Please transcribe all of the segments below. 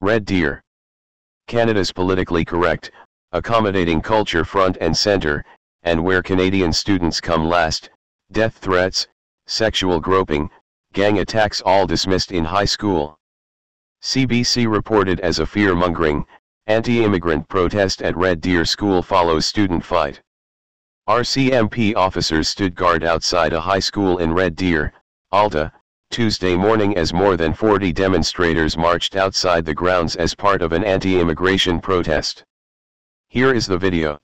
Red Deer. Canada's politically correct, accommodating culture front and center, and where Canadian students come last, death threats, sexual groping, gang attacks all dismissed in high school. CBC reported as a fear-mongering, anti-immigrant protest at Red Deer School follows student fight. RCMP officers stood guard outside a high school in Red Deer, Alta, Tuesday morning as more than 40 demonstrators marched outside the grounds as part of an anti-immigration protest. Here is the video.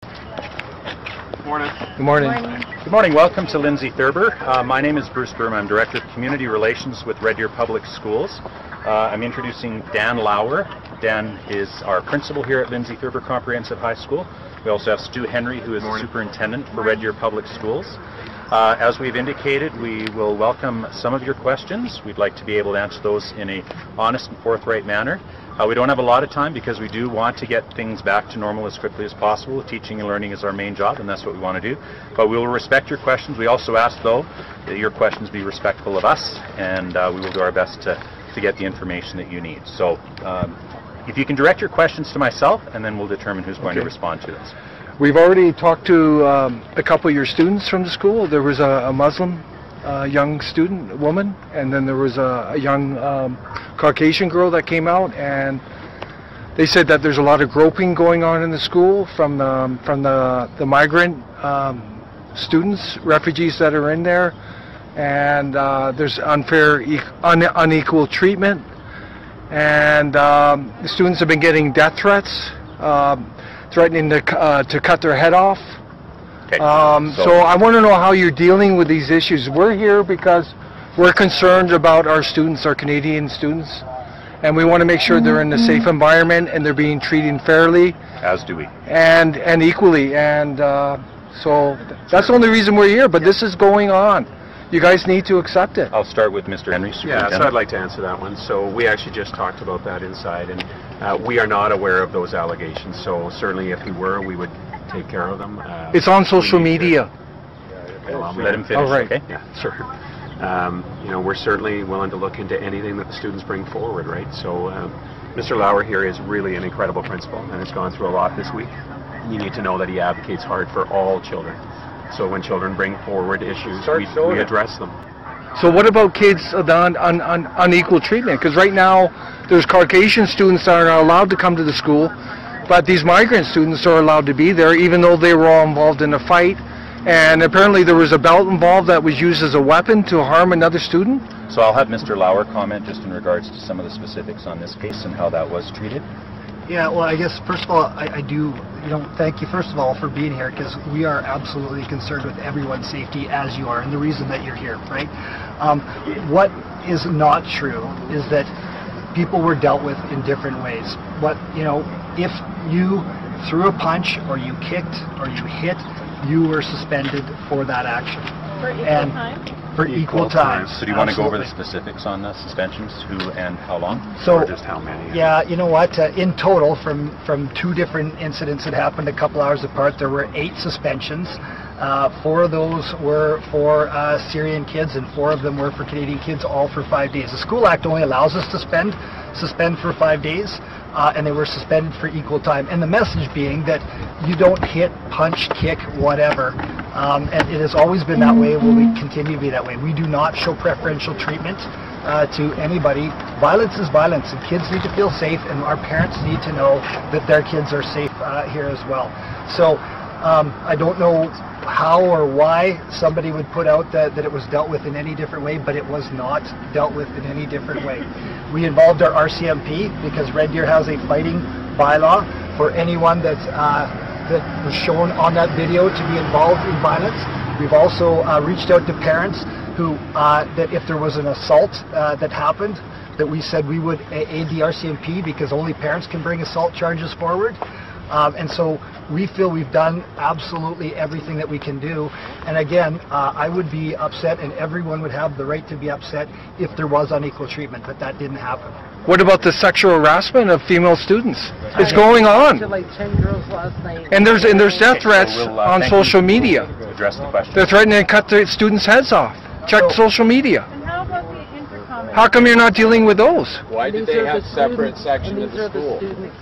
Good morning. Good morning. Good morning. Welcome to Lindsay Thurber. My name is Bruce Burma. I'm Director of Community Relations with Red Deer Public Schools. I'm introducing Dan Lauer. Dan is our principal here at Lindsay Thurber Comprehensive High School. We also have Stu Henry, who is the superintendent for Red Deer Public Schools. As we've indicated, we will welcome some of your questions. We'd like to be able to answer those in an honest and forthright manner. We don't have a lot of time because we do want to get things back to normal as quickly as possible. Teaching and learning is our main job, and that's what we want to do. But we will respect your questions. We also ask, though, that your questions be respectful of us, and we will do our best to get the information that you need. So if you can direct your questions to myself, and then we'll determine who's going to respond to this. We've already talked to a couple of your students from the school. There was a Muslim young student, a woman, and then there was a young Caucasian girl that came out, and they said that there's a lot of groping going on in the school from the migrant students, refugees that are in there, and there's unfair, unequal treatment, and the students have been getting death threats, threatening to cut their head off. Okay. So I want to know how you're dealing with these issues. We're here because we're concerned about our students, our Canadian students, and we want to make sure they're in a safe environment and they're being treated fairly. As do we. And equally. And so that's the only reason we're here, but this is going on. You guys need to accept it. I'll start with Mr. Henry. Yeah, so I'd like to answer that one. So we actually just talked about that inside, and we are not aware of those allegations. So certainly if we were, we would take care of them. It's on social media. Let him finish. All right. Okay? Yeah, sure. You know, we're certainly willing to look into anything that the students bring forward, right? So Mr. Lauer here is really an incredible principal, and has gone through a lot this week. You need to know that he advocates hard for all children. So when children bring forward issues, we address them. So what about kids on unequal treatment? Because right now there's Caucasian students that are not allowed to come to the school, but these migrant students are allowed to be there even though they were all involved in a fight. And apparently there was a belt involved that was used as a weapon to harm another student. So I'll have Mr. Lauer comment just in regards to some of the specifics on this case and how that was treated. Yeah, well, I guess first of all, I do, thank you first of all for being here, because we are absolutely concerned with everyone's safety, as you are, and the reason that you're here, right? What is not true is that people were dealt with in different ways. If you threw a punch or you kicked or you hit, you were suspended for that action. For equal time? For equal time. So do you want to go over the specifics on the suspensions, who and how long? So, or just how many? Yeah, you know what, in total, from two different incidents that happened a couple hours apart, there were 8 suspensions. 4 of those were for Syrian kids, and 4 of them were for Canadian kids, all for 5 days. The School Act only allows us to suspend for 5 days, and they were suspended for equal time. And the message being that you don't hit, punch, kick, whatever. And it has always been that way, will continue to be that way. We do not show preferential treatment to anybody. Violence is violence, and kids need to feel safe, and our parents need to know that their kids are safe here as well. So I don't know how or why somebody would put out that it was dealt with in any different way, but it was not dealt with in any different way. We involved our RCMP because Red Deer has a fighting bylaw for anyone that was shown on that video to be involved in violence. We've also reached out to parents who, that if there was an assault that happened, that we said we would aid the RCMP because only parents can bring assault charges forward. And so we feel we've done absolutely everything that we can do. And again, I would be upset, and everyone would have the right to be upset if there was unequal treatment, but that didn't happen. What about the sexual harassment of female students? It's going on. To like 10 girls last night. And there's death threats on social media. Address the question. They're threatening to cut the students' heads off. Check social media. And how about the intercom? How come you're not dealing with those? Why did they have separate sections of the school?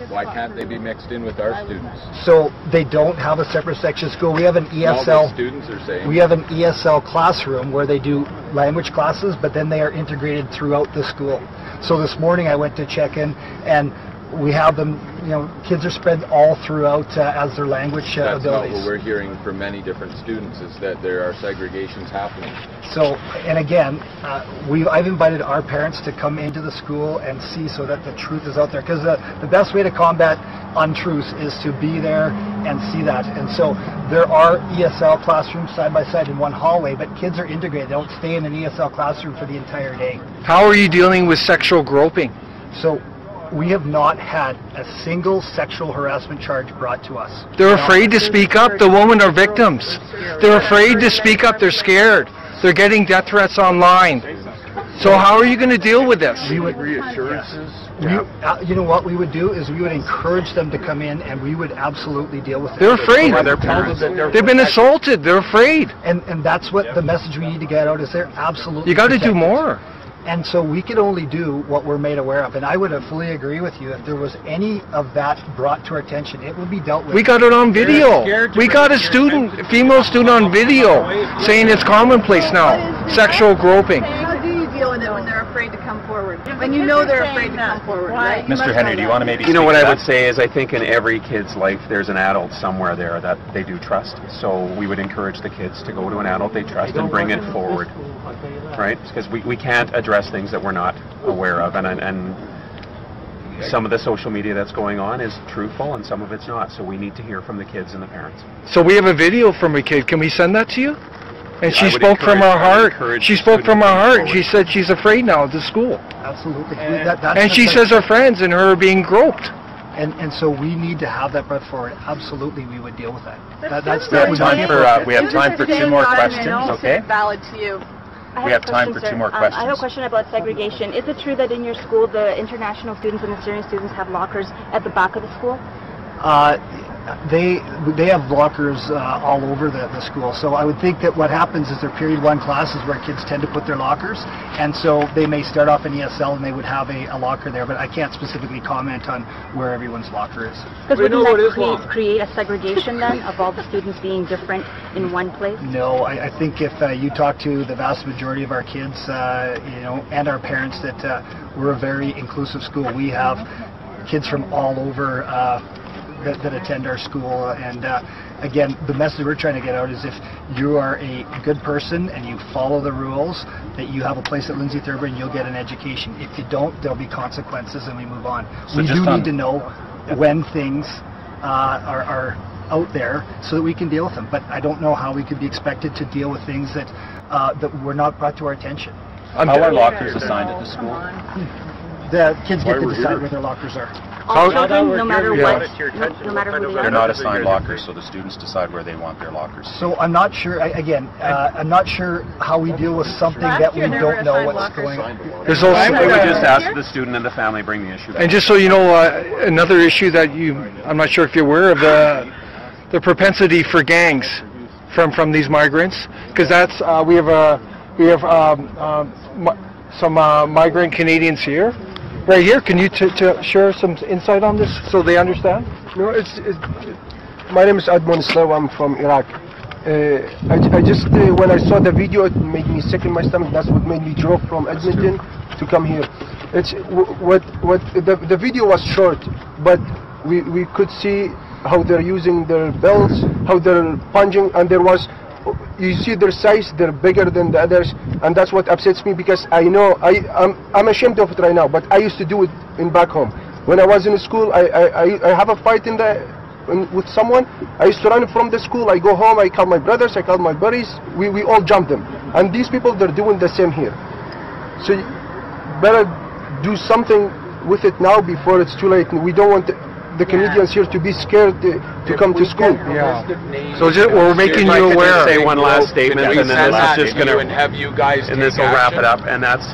Why can't they be mixed in with our students? So they don't have a separate section of school. We have an No, the ESL. students are saying. We have an ESL classroom where they do language classes, but then they are integrated throughout the school. So this morning I went to check in, and we have them, you know, kids are spread all throughout as their language That's not abilities. what we're hearing from many different students, is that there are segregations happening. So, and again, I've invited our parents to come into the school and see, so that the truth is out there. Because the best way to combat untruths is to be there and see that. And so there are ESL classrooms side by side in one hallway, but kids are integrated. They don't stay in an ESL classroom for the entire day. How are you dealing with sexual groping? So we have not had a single sexual harassment charge brought to us. They're afraid to speak up. The women are victims. They're afraid to speak up. They're scared. They're getting death threats online. So how are you going to deal with this? We would reassurances. You know what we would do is we would encourage them to come in, and we would absolutely deal with it. They're afraid. They've been assaulted. They're afraid. And that's what the message we need to get out is they're absolutely You got to do protected. more. And so we can only do what we're made aware of. And I would fully agree with you. If there was any of that brought to our attention, it would be dealt with. We got it on video. We got a student, female student on video saying it's commonplace now. Sexual groping. How do you deal with it when they're afraid to come forward? When you know they're afraid to come forward, right? Mr. Henry, do you want to maybe You know speak what to I that? would say is I think in every kid's life there's an adult somewhere there that they do trust. So we would encourage the kids to go to an adult they trust and bring it forward, right? Because we can't address things that we're not aware of, and some of the social media that's going on is truthful and some of it's not. So we need to hear from the kids and the parents. So we have a video from a kid. Can we send that to you? And she I would spoke from her encourage- I would heart. encourage She the spoke from her student to heart. come She said she's afraid now of the school. Absolutely. And she says her friends and her are being groped. And so we need to have that brought forward. Absolutely, we would deal with that. That's We have time for, we have Is time it for the two same more time questions, and also okay? valid to you? We have time for two more I have a questions. question about segregation. Is it true that in your school the international students and the Syrian students have lockers at the back of the school? They have lockers all over the school. So I would think that what happens is their period 1 classes where kids tend to put their lockers, and so they may start off in ESL and they would have a locker there, but I can't specifically comment on where everyone's locker is. Because wouldn't that create a segregation then of all the students being different in one place? No, I think if you talk to the vast majority of our kids, you know, and our parents, that we're a very inclusive school. We have kids from all over that attend our school, and again, the message we're trying to get out is if you are a good person and you follow the rules, that you have a place at Lindsay Thurber and you'll get an education. If you don't, there'll be consequences, and we move on. So We just do on- need to know when things are out there so that we can deal with them, but I don't know how we could be expected to deal with things that were not brought to our attention. How are lockers assigned at the school? The kids get to decide where their lockers are. All children, no matter Yeah. what, no matter who they They're are? not assigned lockers, so the students decide where they want their lockers. So I'm not sure, I'm not sure how we deal with something that we don't know what's going on. There's I also, would just ask the student and the family bring the issue back. and just so you know, another issue that I'm not sure if you're aware of, the propensity for gangs from these migrants, because that's we have some migrant Canadians here. Right here, can you share some insight on this so they understand? No, my name is Admon Slav. I'm from Iraq. I just when I saw the video, it made me sick in my stomach. That's what made me drove from Edmonton to come here. It's the video was short, but we could see how they're using their belts, how they're punching, and there was. You see their size, they're bigger than the others, and that's what upsets me, because I know I'm ashamed of it right now, but I used to do it back home. When I was in school, I have a fight with someone, I used to run from the school, I go home, I call my brothers, I call my buddies, we all jump them. And these people, they're doing the same here. So you better do something with it now before it's too late. We don't want the Canadians here to be scared to come to school. Yeah. So we're making If I you could aware. just say one last statement, and then this is just going and have you guys and this will wrap it up, and that's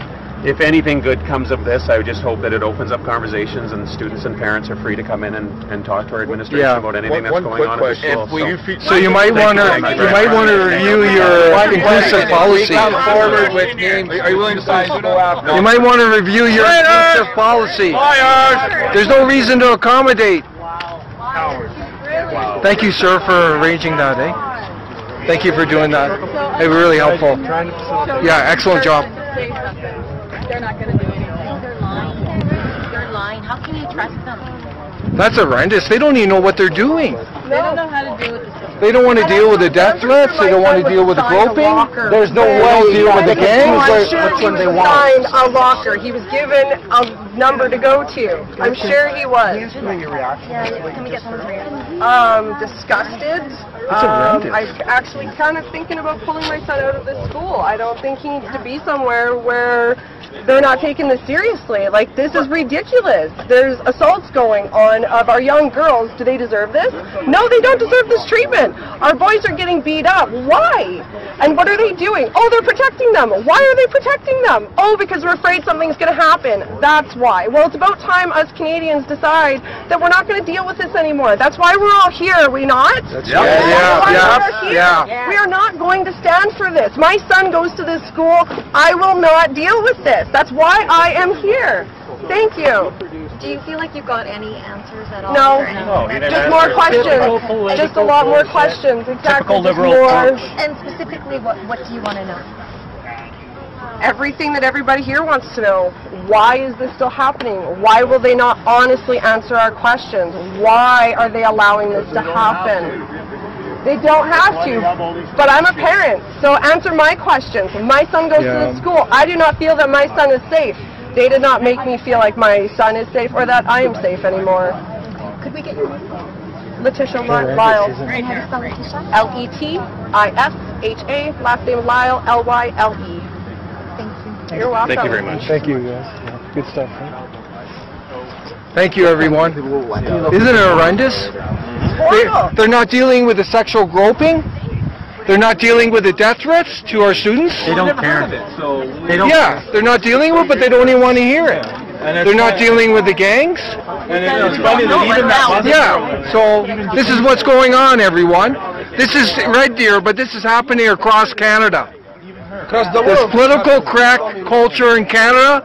if anything good comes of this, I would just hope that it opens up conversations and students and parents are free to come in and talk to our administration about anything that's going on at the school. So you might want to review your inclusive policy. Are you willing to sign pseudo after? You might want to review your inclusive policy. There's no reason to accommodate. Thank you, sir, for arranging that, eh? Thank you for doing that. It was really helpful. Yeah, excellent job. They're not going to do anything. They're lying. They're lying. How can you trust them? That's horrendous. They don't even know what they're doing. They don't know how to deal with the system. They don't want to deal with the death threats. They don't want to deal with the groping. There's no way to deal with the gangs. I'm sure he was assigned a locker. He was given a number to go to. I'm sure he was. Can we get someone's reaction? Disgusted. horrendous. I'm actually kind of thinking about pulling my son out of this school. I don't think he needs to be somewhere where they're not taking this seriously. Like, this is ridiculous. There's assaults going on of our young girls. Do they deserve this? No, they don't deserve this treatment. Our boys are getting beat up. Why? And what are they doing? Oh, they're protecting them. Why are they protecting them? Oh, because we're afraid something's going to happen. That's why. Well, it's about time us Canadians decide that we're not going to deal with this anymore. That's why we're all here, are we not? Yeah. We are not going to stand for this. My son goes to this school. I will not deal with this. That's why I am here. Thank you. Do you feel like you've got any answers at all? No. Just more questions. Just a lot more questions. Exactly. Just more. And specifically, what do you want to know? Everything that everybody here wants to know. Why is this still happening? Why will they not honestly answer our questions? Why are they allowing this to happen? They don't have to, but I'm a parent, so answer my questions. My son goes to the school. I do not feel that my son is safe. They did not make me feel like my son is safe or that I am safe anymore. Could we get your name? Letitia Lyle. How do you spell Letitia? L-E-T-I-S-H-A, last name Lyle, L-Y-L-E. Thank you. You're welcome. Thank you very much. Thank you, guys. Yeah, good stuff. Huh? Thank you, everyone. Isn't it horrendous? They're not dealing with the sexual groping. They're not dealing with the death threats to our students. They don't care. Yeah, they're not dealing with it, but they don't even want to hear it. They're not dealing with the gangs. Yeah, so this is what's going on, everyone. This is Red Deer, but this is happening across Canada. This political crack culture in Canada